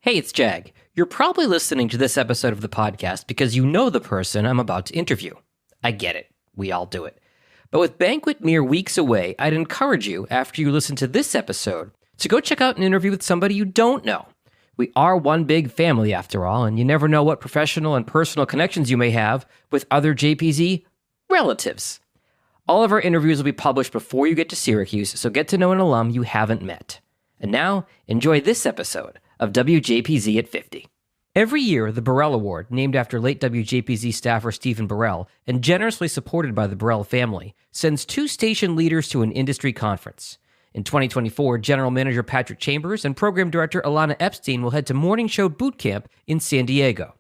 Hey, it's Jag. You're probably listening to this episode of the podcast because you know the person I'm about to interview. I get it. We all do it. But with Banquet mere weeks away, I'd encourage you, after you listen to this episode, to go check out an interview with somebody you don't know. We are one big family, after all, and you never know what professional and personal connections you may have with other Wjpz relatives. All of our interviews will be published before you get to Syracuse, so get to know an alum you haven't met. And now, enjoy this episode of Wjpz at 50. Every year, the Burrell Award, named after late Wjpz staffer Stephen Burrell and generously supported by the Burrell family, sends two station leaders to an industry conference. In 2024, General Manager Patrick Chambers and Program Director Alana Epstein will head to Morning Show Boot Camp in San Diego.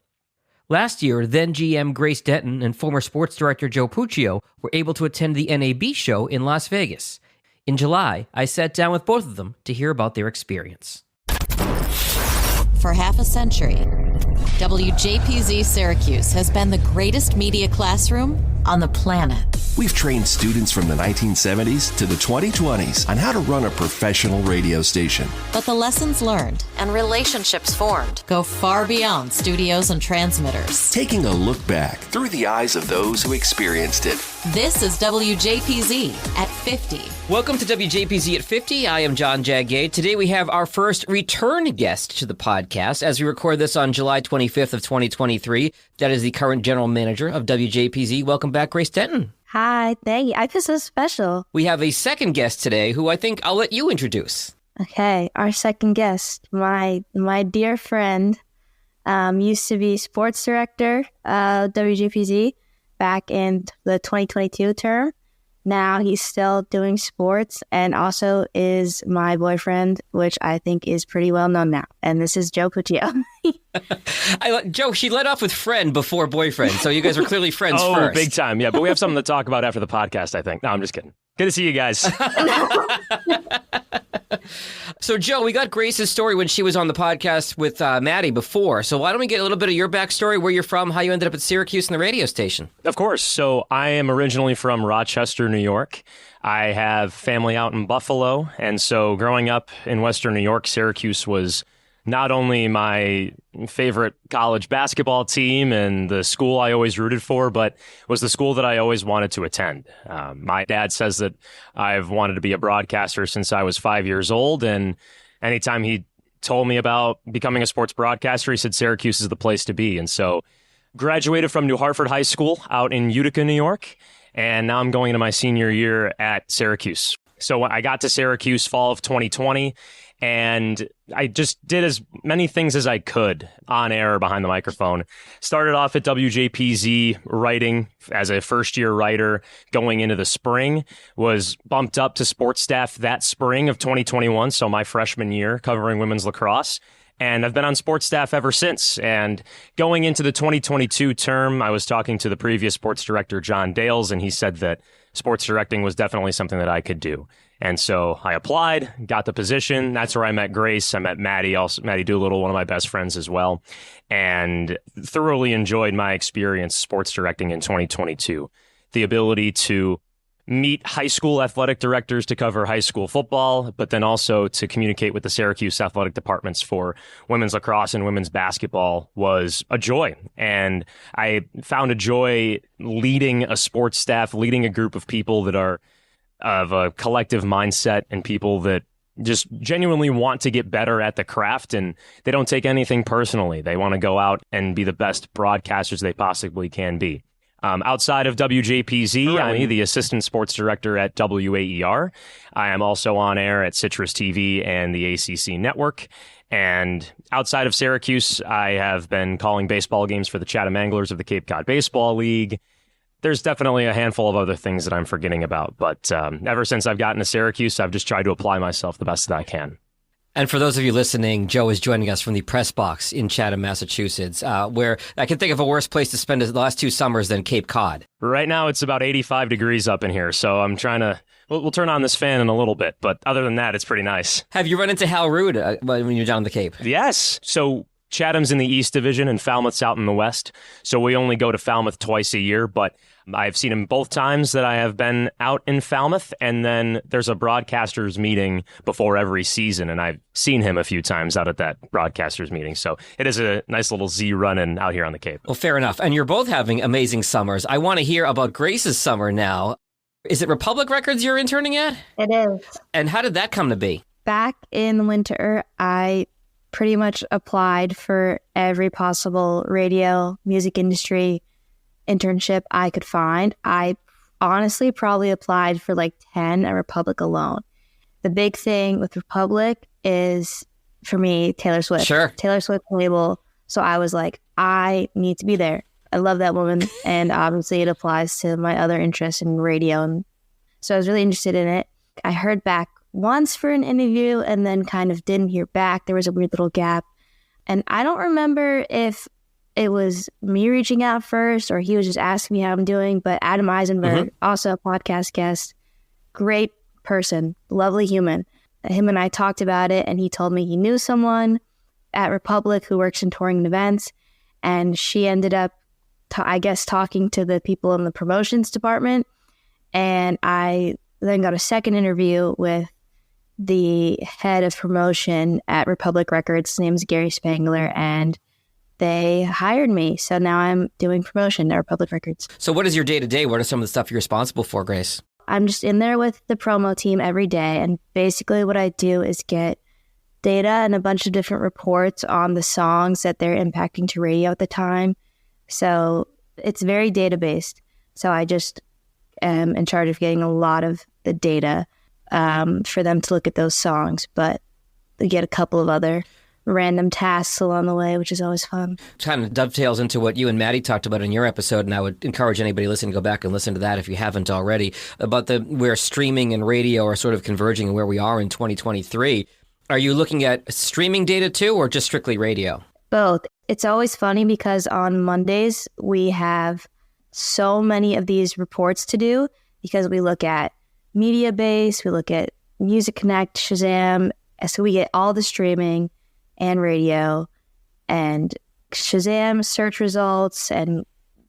Last year, then GM Grace Denton and former Sports Director Joe Puccio were able to attend the NAB show in Las Vegas. In July, I sat down with both of them to hear about their experience. For half a century, Wjpz Syracuse has been the greatest media classroom on the planet. We've trained students from the 1970s to the 2020s on how to run a professional radio station. But the lessons learned and relationships formed go far beyond studios and transmitters. Taking a look back through the eyes of those who experienced it. This is Wjpz at 50. Welcome to Wjpz at 50. I am John Jaggade. Today we have our first return guest to the podcast as we record this on July 25th of 2023. That is the current general manager of Wjpz. Welcome back, Grace Denton. Hi, thank you. I feel so special. We have a second guest today who I think I'll let you introduce. Okay, our second guest, my dear friend, used to be sports director of Wjpz back in the 2022 term. Now he's still doing sports and also is my boyfriend, which I think is pretty well known now. And this is Joe Puccio. Joe, she led off with friend before boyfriend, so you guys were clearly friends first. Oh, big time. Yeah, but we have something to talk about after the podcast, I think. No, I'm just kidding. Good to see you guys. So, Joe, we got Grace's story when she was on the podcast with Maddie before. So why don't we get a little bit of your backstory, where you're from, how you ended up at Syracuse and the radio station? Of course. So I am originally from Rochester, New York. I have family out in Buffalo. And so growing up in Western New York, Syracuse was not only my favorite college basketball team and the school I always rooted for, but was the school that I always wanted to attend. My dad says that I've wanted to be a broadcaster since I was 5 years old. And anytime he told me about becoming a sports broadcaster, he said Syracuse is the place to be. And so graduated from New Hartford High School out in Utica, New York. And now I'm going into my senior year at Syracuse. So I got to Syracuse fall of 2020. And I just did as many things as I could on air behind the microphone. Started off at Wjpz writing as a first-year writer going into the spring. Was bumped up to sports staff that spring of 2021, so my freshman year, covering women's lacrosse. And I've been on sports staff ever since. And going into the 2022 term, I was talking to the previous sports director, John Dales, and he said that sports directing was definitely something that I could do. And so I applied, got the position. That's where I met Grace. I met Maddie, also Maddie Doolittle, one of my best friends as well, and thoroughly enjoyed my experience sports directing in 2022. The ability to meet high school athletic directors to cover high school football, but then also to communicate with the Syracuse athletic departments for women's lacrosse and women's basketball was a joy. And I found a joy leading a sports staff, leading a group of people that are of a collective mindset and people that just genuinely want to get better at the craft, and they don't take anything personally. They want to go out and be the best broadcasters they possibly can be. Outside of Wjpz, I'm the assistant sports director at WAER. I am also on air at Citrus TV and the ACC network. And outside of Syracuse, I have been calling baseball games for the Chatham Anglers of the Cape Cod Baseball League. There's definitely a handful of other things that I'm forgetting about. But ever since I've gotten to Syracuse, I've just tried to apply myself the best that I can. And for those of you listening, Joe is joining us from the press box in Chatham, Massachusetts, where I can think of a worse place to spend the last 2 summers than Cape Cod. Right now, it's about 85 degrees up in here, so I'm trying to... We'll turn on this fan in a little bit, but other than that, it's pretty nice. Have you run into Hal Rood when you're down on the Cape? Yes. So Chatham's in the East Division and Falmouth's out in the West. So we only go to Falmouth twice a year, but I've seen him both times that I have been out in Falmouth. And then there's a broadcasters meeting before every season, and I've seen him a few times out at that broadcasters meeting. So it is a nice little Z run-in out here on the Cape. Well, fair enough. And you're both having amazing summers. I want to hear about Grace's summer now. Is it Republic Records you're interning at? It is. And how did that come to be? Back in the winter, I pretty much applied for every possible radio, music industry internship I could find. I honestly probably applied for like 10 at Republic alone. The big thing with Republic is, for me, Taylor Swift. Sure. Taylor Swift label. So I was like, I need to be there. I love that woman. And obviously it applies to my other interests in radio. And so I was really interested in it. I heard back once for an interview and then kind of didn't hear back. There was a weird little gap. And I don't remember if it was me reaching out first or he was just asking me how I'm doing. But Adam Eisenberg, also a podcast guest, great person, lovely human. Him and I talked about it, and he told me he knew someone at Republic who works in touring and events. And she ended up, talking to the people in the promotions department. And I then got a second interview with the head of promotion at Republic Records. His name is Gary Spangler, and they hired me. So now I'm doing promotion at Republic Records. So what is your day-to-day? What are some of the stuff you're responsible for, Grace? I'm just in there with the promo team every day. And basically what I do is get data and a bunch of different reports on the songs that they're impacting to radio at the time. So it's very data-based. So I just am in charge of getting a lot of the data for them to look at those songs, but they get a couple of other random tasks along the way, which is always fun. Kind of dovetails into what you and Maddie talked about in your episode, and I would encourage anybody listening to go back and listen to that if you haven't already, about where streaming and radio are sort of converging and where we are in 2023. Are you looking at streaming data too, or just strictly radio? Both. It's always funny because on Mondays we have so many of these reports to do because we look at Media Base, we look at Music Connect, Shazam. So we get all the streaming and radio and Shazam search results, and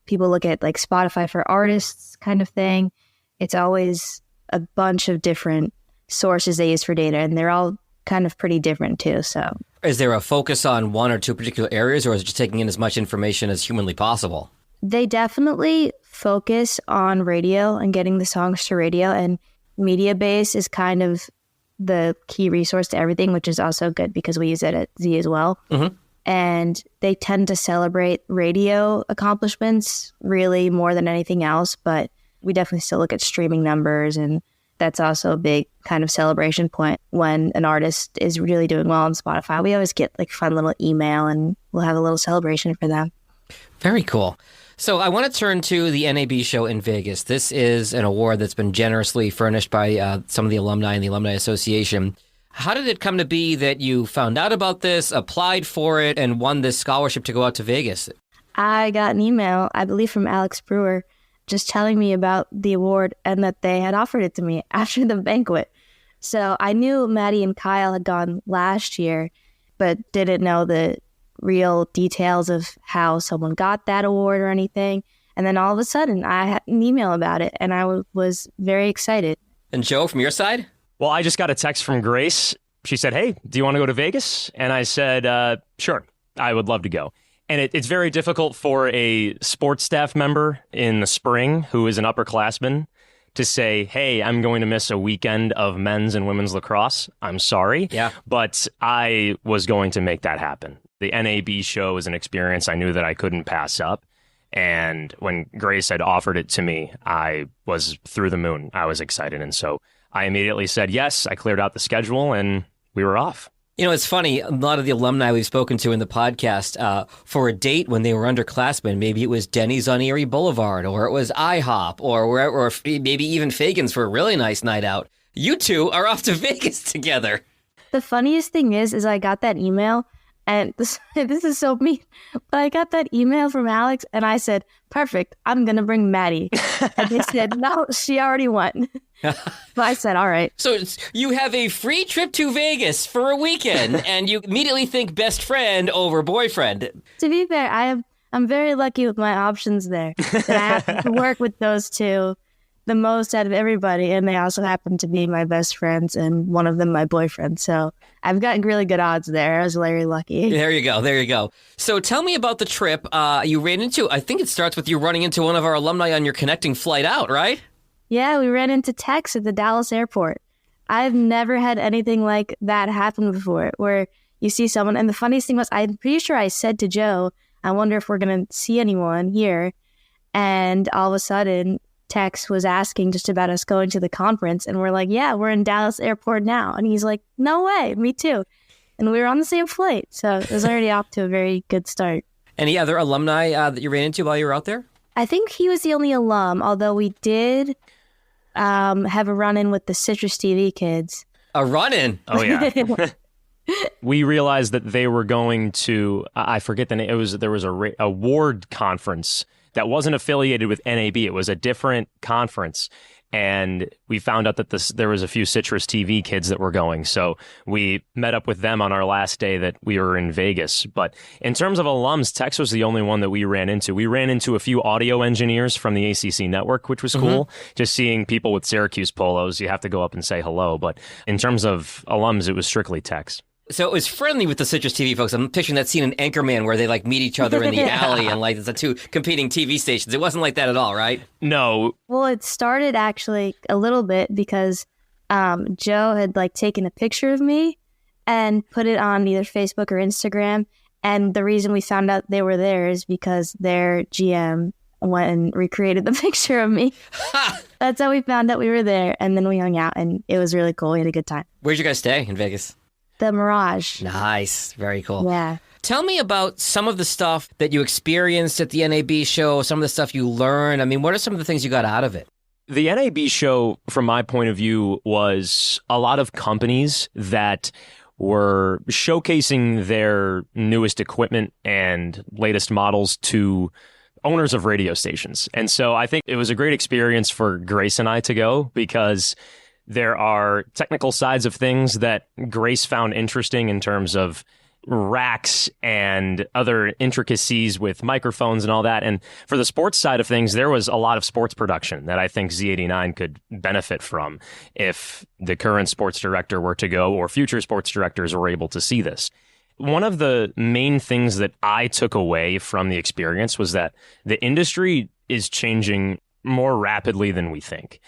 people look at like Spotify for artists kind of thing. It's always a bunch of different sources they use for data, and they're all kind of pretty different too. So is there a focus on one or two particular areas, or is it just taking in as much information as humanly possible? They definitely focus on radio and getting the songs to radio, and Media Base is kind of the key resource to everything, which is also good because we use it at Z as well. And they tend to celebrate radio accomplishments really more than anything else, but we definitely still look at streaming numbers, and that's also a big kind of celebration point when an artist is really doing well on Spotify. We always get like fun little email, and we'll have a little celebration for them. Very cool. So I want to turn to the NAB show in Vegas. This is an award that's been generously furnished by some of the alumni in the Alumni Association. How did it come to be that you found out about this, applied for it, and won this scholarship to go out to Vegas? I got an email, I believe from Alex Brewer, just telling me about the award and that they had offered it to me after the banquet. So I knew Maddie and Kyle had gone last year, but didn't know the real details of how someone got that award or anything. And then all of a sudden I had an email about it, and I was very excited. And Joe, from your side? Well, I just got a text from Grace. She said, "Hey, do you want to go to Vegas?" And I said, sure, I would love to go. And it's very difficult for a sports staff member in the spring who is an upperclassman to say, hey, I'm going to miss a weekend of men's and women's lacrosse. I'm sorry. Yeah. But I was going to make that happen. The NAB show is an experience I knew that I couldn't pass up. And when Grace had offered it to me, I was through the moon. I was excited. And so I immediately said yes. I cleared out the schedule and we were off. You know, it's funny, a lot of the alumni we've spoken to in the podcast, for a date when they were underclassmen, maybe it was Denny's on Erie Boulevard, or it was IHOP, or maybe even Fagan's for a really nice night out. You two are off to Vegas together. The funniest thing is I got that email And this is so mean, but I got that email from Alex and I said, perfect, I'm going to bring Maddie. And they said, no, she already won. But I said, all right. So you have a free trip to Vegas for a weekend and you immediately think best friend over boyfriend. To be fair, I'm very lucky with my options there. That I have to work with those two the most out of everybody, and they also happen to be my best friends, and one of them my boyfriend. So I've gotten really good odds there. I was very lucky. There you go. So tell me about the trip you ran into. I think it starts with you running into one of our alumni on your connecting flight out, right? Yeah, we ran into Tex at the Dallas airport. I've never had anything like that happen before, where you see someone, and the funniest thing was, I'm pretty sure I said to Joe, I wonder if we're going to see anyone here, and all of a sudden, Tex was asking just about us going to the conference, and we're like, yeah, we're in Dallas airport now. And he's like, no way, me too. And we were on the same flight, so it was already off to a very good start. Any other alumni that you ran into while you were out there? I think he was the only alum, although we did have a run-in with the Citrus TV kids. A run-in? Oh, yeah. We realized that they were going to, I forget the name, there was a award conference that wasn't affiliated with NAB. It was a different conference. And we found out that there was a few Citrus TV kids that were going. So we met up with them on our last day that we were in Vegas. But in terms of alums, Tex was the only one that we ran into. We ran into a few audio engineers from the ACC network, which was cool. Just seeing people with Syracuse polos, you have to go up and say hello. But in terms of alums, it was strictly Tex. So it was friendly with the Citrus TV folks. I'm picturing that scene in Anchorman where they like meet each other in the alley and like it's the two competing TV stations. It wasn't like that at all, right? No. Well, it started actually a little bit because Joe had like taken a picture of me and put it on either Facebook or Instagram. And the reason we found out they were there is because their GM went and recreated the picture of me. That's how we found out we were there. And then we hung out and it was really cool. We had a good time. Where'd you guys stay in Vegas? The Mirage. Nice. Very cool. Yeah. Tell me about some of the stuff that you experienced at the NAB show, some of the stuff you learned. I mean, what are some of the things you got out of it? The NAB show, from my point of view, was a lot of companies that were showcasing their newest equipment and latest models to owners of radio stations. And so I think it was a great experience for Grace and I to go because there are technical sides of things that Grace found interesting in terms of racks and other intricacies with microphones and all that. And for the sports side of things, there was a lot of sports production that I think Z89 could benefit from if the current sports director were to go or future sports directors were able to see this. One of the main things that I took away from the experience was that the industry is changing more rapidly than we think.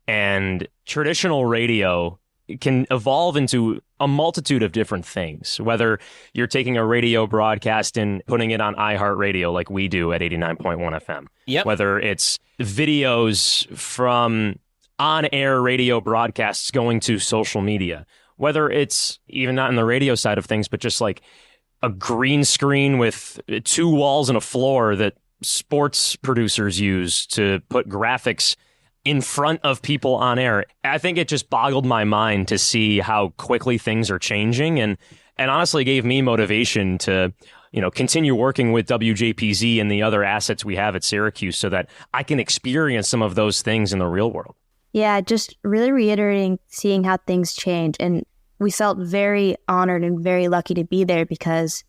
And traditional radio can evolve into a multitude of different things, whether you're taking a radio broadcast and putting it on iHeartRadio like we do at 89.1 FM. Yep. Whether it's videos from on-air radio broadcasts going to social media, whether it's even not in the radio side of things, but just like a green screen with two walls and a floor that sports producers use to put graphics in front of people on air. I think it just boggled my mind to see how quickly things are changing and honestly gave me motivation to, continue working with WJPZ and the other assets we have at Syracuse so that I can experience some of those things in the real world. Yeah, just really reiterating seeing how things change. And we felt very honored and very lucky to be there because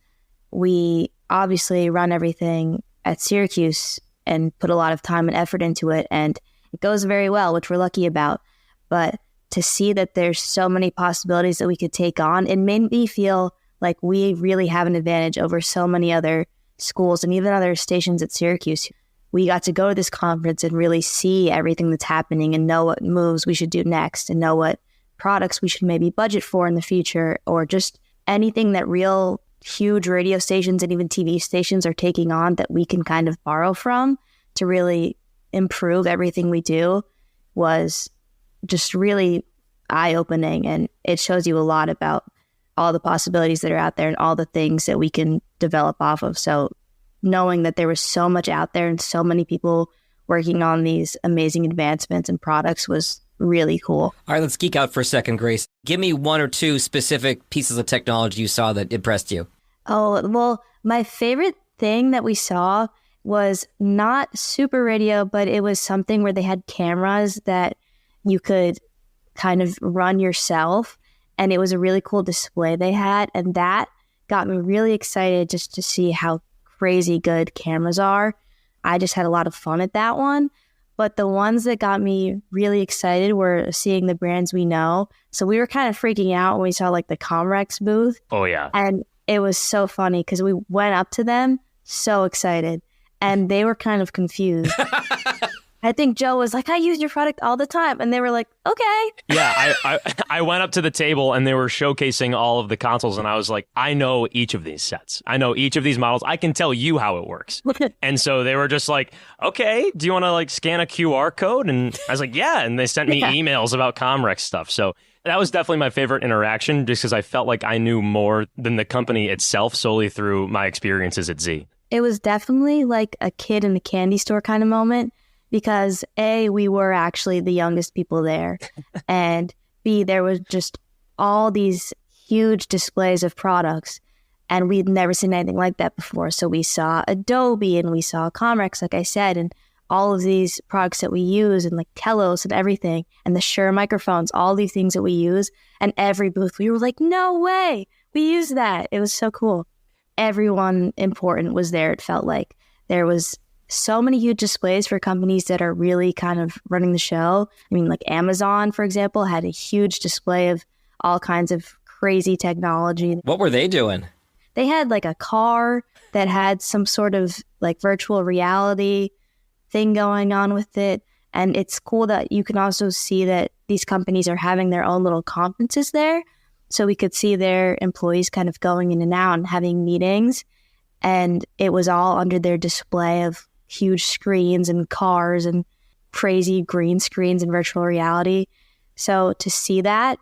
we obviously run everything at Syracuse and put a lot of time and effort into it. And it goes very well, which we're lucky about. But to see that there's so many possibilities that we could take on, it made me feel like we really have an advantage over so many other schools and even other stations at Syracuse. We got to go to this conference and really see everything that's happening and know what moves we should do next and know what products we should maybe budget for in the future, or just anything that real huge radio stations and even TV stations are taking on that we can kind of borrow from to really improve everything we do was just really eye-opening. And it shows you a lot about all the possibilities that are out there and all the things that we can develop off of. So knowing that there was so much out there and so many people working on these amazing advancements and products was really cool. All right, let's geek out for a second, Grace. Give me one or two specific pieces of technology you saw that impressed you. Oh, well, my favorite thing that we saw was not super radio, but it was something where they had cameras that you could kind of run yourself. And it was a really cool display they had. And that got me really excited just to see how crazy good cameras are. I just had a lot of fun at that one. But the ones that got me really excited were seeing the brands we know. So we were kind of freaking out when we saw like the Comrex booth. Oh, yeah. And it was so funny because we went up to them so excited and they were kind of confused. I think Joe was like, I use your product all the time. And they were like, okay. Yeah, I went up to the table and they were showcasing all of the consoles. And I was like, I know each of these sets. I know each of these models. I can tell you how it works. And so they were just like, okay, do you want to like scan a QR code? And I was like, yeah. And they sent me emails about Comrex stuff. So that was definitely my favorite interaction just because I felt like I knew more than the company itself solely through my experiences at Z. It was definitely like a kid in a candy store kind of moment. Because A, we were actually the youngest people there, and B, there was just all these huge displays of products, and we'd never seen anything like that before. So we saw Adobe, and we saw Comrex, like I said, and all of these products that we use, and like Telos and everything, and the Shure microphones, all these things that we use, and every booth, we were like, no way, we use that. It was so cool. Everyone important was there, it felt like. There was so many huge displays for companies that are really kind of running the show. I mean, like Amazon, for example, had a huge display of all kinds of crazy technology. What were they doing? They had like a car that had some sort of like virtual reality thing going on with it. And it's cool that you can also see that these companies are having their own little conferences there. So we could see their employees kind of going in and out and having meetings. And it was all under their display of huge screens and cars and crazy green screens and virtual reality. So to see that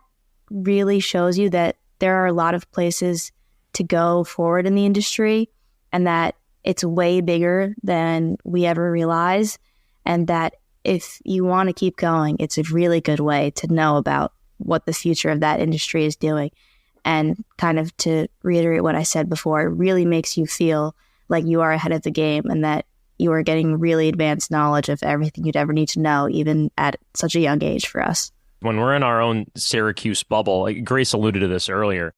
really shows you that there are a lot of places to go forward in the industry and that it's way bigger than we ever realize. And that if you want to keep going, it's a really good way to know about what the future of that industry is doing. And kind of to reiterate what I said before, it really makes you feel like you are ahead of the game and that you are getting really advanced knowledge of everything you'd ever need to know, even at such a young age for us. When we're in our own Syracuse bubble, like Grace alluded to this earlier,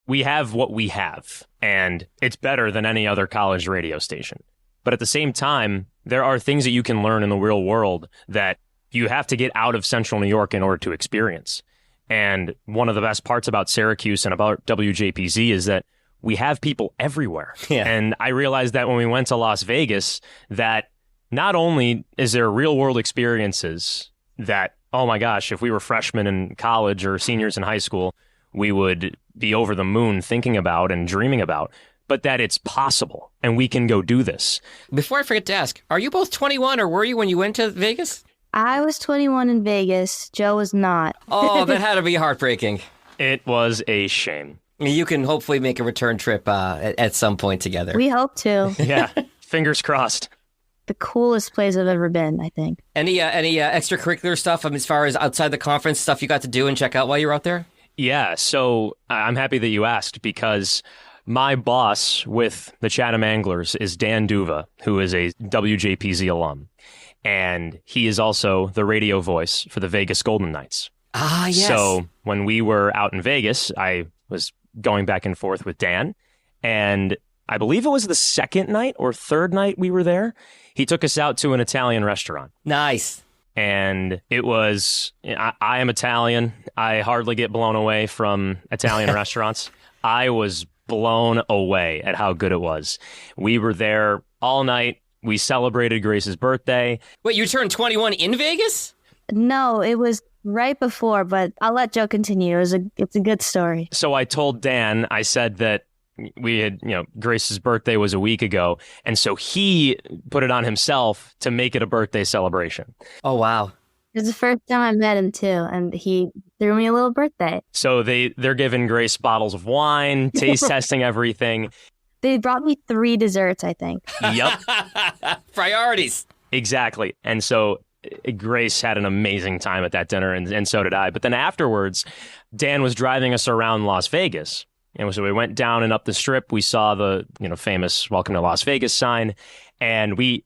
we have what we have, and it's better than any other college radio station. But at the same time, there are things that you can learn in the real world that you have to get out of Central New York in order to experience. And one of the best parts about Syracuse and about WJPZ is that we have people everywhere. Yeah. And I realized that when we went to Las Vegas, that not only is there real world experiences that, oh my gosh, if we were freshmen in college or seniors in high school, we would be over the moon thinking about and dreaming about, but that it's possible and we can go do this. Before I forget to ask, are you both 21 or were you when you went to Vegas? I was 21 in Vegas. Joe was not. Oh, that had to be heartbreaking. It was a shame. You can hopefully make a return trip at some point together. We hope to. Yeah, fingers crossed. The coolest place I've ever been, I think. Any extracurricular stuff as far as outside the conference stuff you got to do and check out while you were out there? Yeah, so I'm happy that you asked because my boss with the Chatham Anglers is Dan Duva, who is a WJPZ alum. And he is also the radio voice for the Vegas Golden Knights. Ah, yes. So when we were out in Vegas, I was going back and forth with Dan. And I believe it was the second night or third night we were there. He took us out to an Italian restaurant. Nice. And it was, I am Italian. I hardly get blown away from Italian restaurants. I was blown away at how good it was. We were there all night. We celebrated Grace's birthday. Wait, you turned 21 in Vegas? No, it was right before, but I'll let Joe continue. It's a good story. So I told Dan, I said that we had, Grace's birthday was a week ago. And so he put it on himself to make it a birthday celebration. Oh, wow. It was the first time I met him, too, and he threw me a little birthday. So they're giving Grace bottles of wine, taste testing everything. They brought me 3 desserts, I think. Yep. Priorities. Exactly. And so Grace had an amazing time at that dinner, and so did I. But then afterwards, Dan was driving us around Las Vegas. And so we went down and up the strip. We saw the famous "Welcome to Las Vegas" sign, and we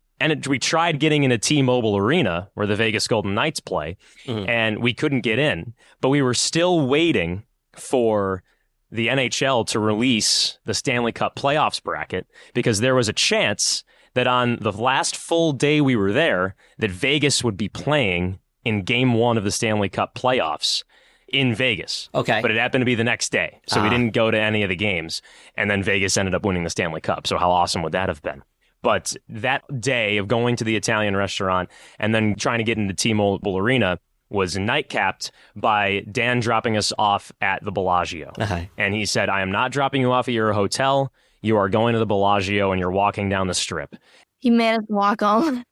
tried getting into T-Mobile Arena where the Vegas Golden Knights play, and we couldn't get in. But we were still waiting for the NHL to release the Stanley Cup playoffs bracket, because there was a chance that on the last full day we were there, that Vegas would be playing in Game 1 of the Stanley Cup playoffs in Vegas. Okay. But it happened to be the next day, so we didn't go to any of the games, and then Vegas ended up winning the Stanley Cup. So how awesome would that have been? But that day of going to the Italian restaurant and then trying to get into T-Mobile Arena was nightcapped by Dan dropping us off at the Bellagio. And he said, "I am not dropping you off at your hotel. You are going to the Bellagio and you're walking down the strip." He made us walk home.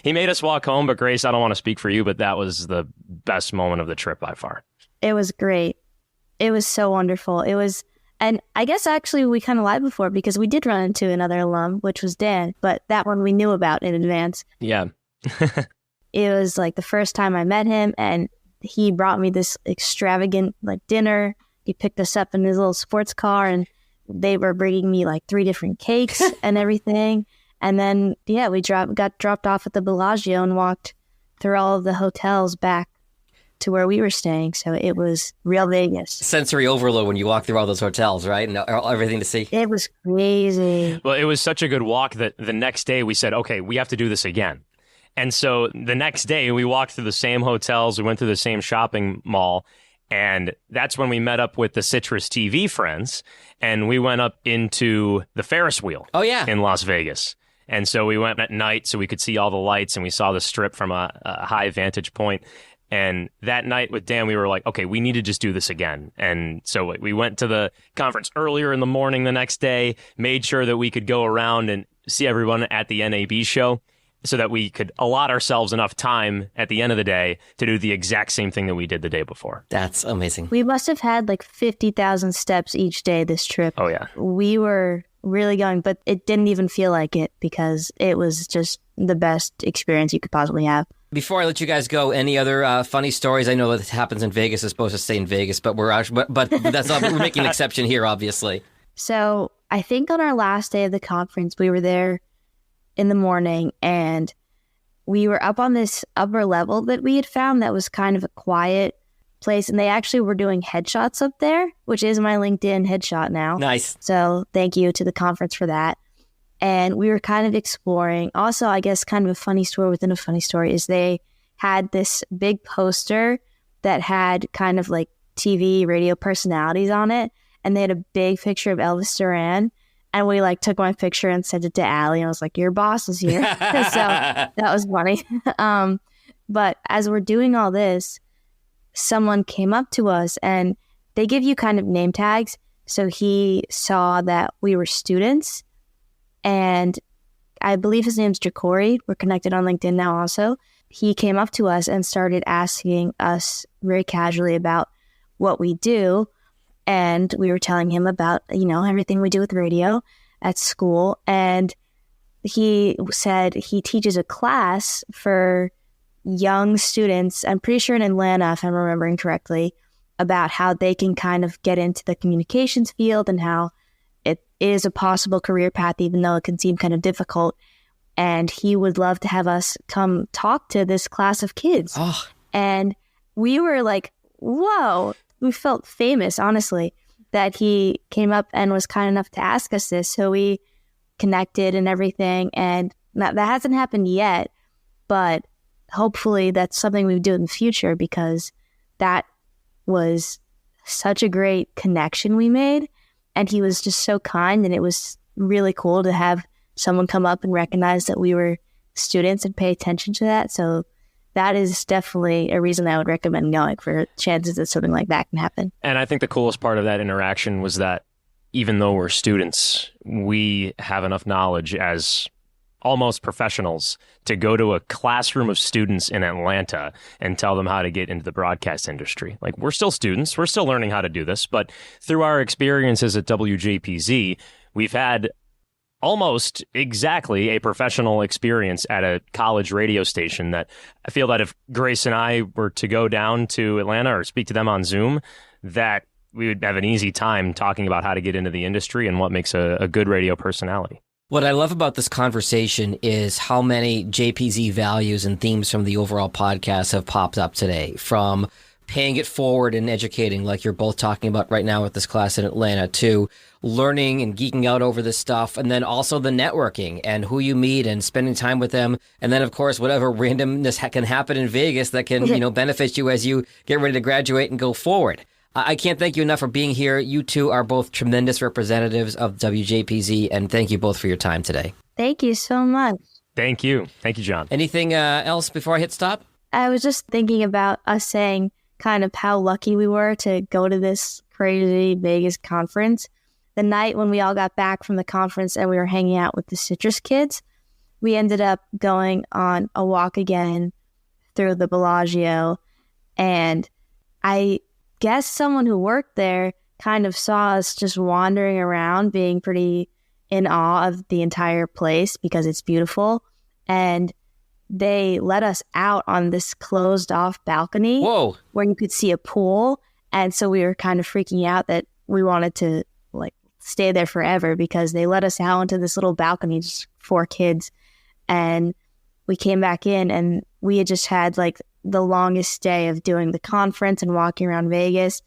He made us walk home, but Grace, I don't want to speak for you, but that was the best moment of the trip by far. It was great. It was so wonderful. It was, and I guess actually we kind of lied before, because we did run into another alum, which was Dan, but that one we knew about in advance. Yeah. It was like the first time I met him, and he brought me this extravagant dinner. He picked us up in his little sports car, and they were bringing me 3 different cakes and everything. And then, we got dropped off at the Bellagio and walked through all of the hotels back to where we were staying. So it was real Vegas. Sensory overload when you walk through all those hotels, right? And everything to see. It was crazy. Well, it was such a good walk that the next day we said, okay, we have to do this again. And so the next day we walked through the same hotels, we went through the same shopping mall, and that's when we met up with the Citrus TV friends, and we went up into the Ferris wheel. Oh, yeah. In Las Vegas. And so we went at night so we could see all the lights, and we saw the strip from a high vantage point. And that night with Dan, we were like, okay, we need to just do this again. And so we went to the conference earlier in the morning the next day, made sure that we could go around and see everyone at the NAB show, so that we could allot ourselves enough time at the end of the day to do the exact same thing that we did the day before. That's amazing. We must have had 50,000 steps each day this trip. Oh, yeah. We were really going, but it didn't even feel like it, because it was just the best experience you could possibly have. Before I let you guys go, any other funny stories? I know that happens in Vegas. It's supposed to stay in Vegas, but but that's not, we're making an exception here, obviously. So I think on our last day of the conference, we were there in the morning, and we were up on this upper level that we had found that was kind of a quiet place, and they actually were doing headshots up there, which is my LinkedIn headshot now. Nice. So thank you to the conference for that. And we were kind of exploring. Also, I guess kind of a funny story within a funny story is they had this big poster that had kind of TV, radio personalities on it, and they had a big picture of Elvis Duran. And we took my picture and sent it to Allie, and I was like, "Your boss is here." So that was funny. But as we're doing all this, someone came up to us, and they give you kind of name tags. So he saw that we were students, and I believe his name's Jacory. We're connected on LinkedIn now also. He came up to us and started asking us very casually about what we do. And we were telling him about, everything we do with radio at school. And he said he teaches a class for young students, I'm pretty sure in Atlanta, if I'm remembering correctly, about how they can kind of get into the communications field and how it is a possible career path, even though it can seem kind of difficult. And he would love to have us come talk to this class of kids. Oh. And we were like, whoa. We felt famous, honestly, that he came up and was kind enough to ask us this. So we connected and everything. And that hasn't happened yet, but hopefully that's something we do in the future, because that was such a great connection we made. And he was just so kind, and it was really cool to have someone come up and recognize that we were students and pay attention to that. So that is definitely a reason I would recommend going, for chances that something like that can happen. And I think the coolest part of that interaction was that even though we're students, we have enough knowledge as almost professionals to go to a classroom of students in Atlanta and tell them how to get into the broadcast industry. We're still students. We're still learning how to do this. But through our experiences at WJPZ, we've had almost exactly a professional experience at a college radio station that I feel that if Grace and I were to go down to Atlanta or speak to them on Zoom, that we would have an easy time talking about how to get into the industry and what makes a good radio personality. What I love about this conversation is how many JPZ values and themes from the overall podcast have popped up today, from paying it forward and educating, like you're both talking about right now with this class in Atlanta, to learning and geeking out over this stuff, and then also the networking and who you meet and spending time with them. And then, of course, whatever randomness can happen in Vegas that can, benefit you as you get ready to graduate and go forward. I can't thank you enough for being here. You two are both tremendous representatives of WJPZ, and thank you both for your time today. Thank you so much. Thank you. Thank you, John. Anything else before I hit stop? I was just thinking about us saying kind of how lucky we were to go to this crazy Vegas conference. The night when we all got back from the conference and we were hanging out with the Citrus kids, we ended up going on a walk again through the Bellagio, and I guess someone who worked there kind of saw us just wandering around, being pretty in awe of the entire place because it's beautiful. And they let us out on this closed off balcony. Whoa. Where you could see a pool. And so we were kind of freaking out that we wanted to stay there forever, because they let us out onto this little balcony, just 4 kids. And we came back in, and we had just had the longest day of doing the conference and walking around Vegas.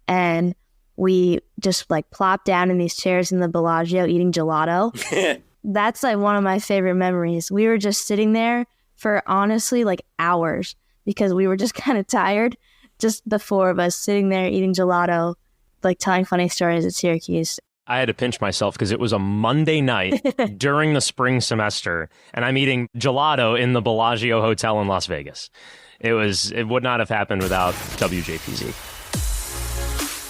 And we just plopped down in these chairs in the Bellagio eating gelato. That's one of my favorite memories. We were just sitting there for honestly hours because we were just kind of tired. Just the 4 of us sitting there eating gelato, telling funny stories at Syracuse. I had to pinch myself because it was a Monday night during the spring semester, and I'm eating gelato in the Bellagio Hotel in Las Vegas. It would not have happened without WJPZ.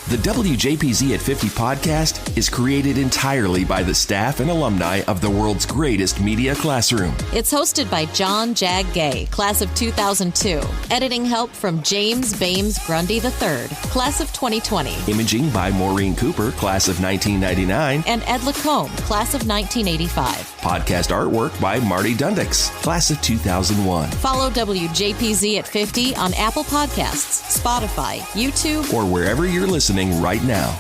The WJPZ at 50 podcast is created entirely by the staff and alumni of the world's greatest media classroom. It's hosted by John Jag Gay, class of 2002. Editing help from James Bames Grundy III, class of 2020. Imaging by Maureen Cooper, class of 1999. And Ed Lacombe, class of 1985. Podcast artwork by Marty Dundix, class of 2001. Follow WJPZ at 50 on Apple Podcasts, Spotify, YouTube, or wherever you're listening right now.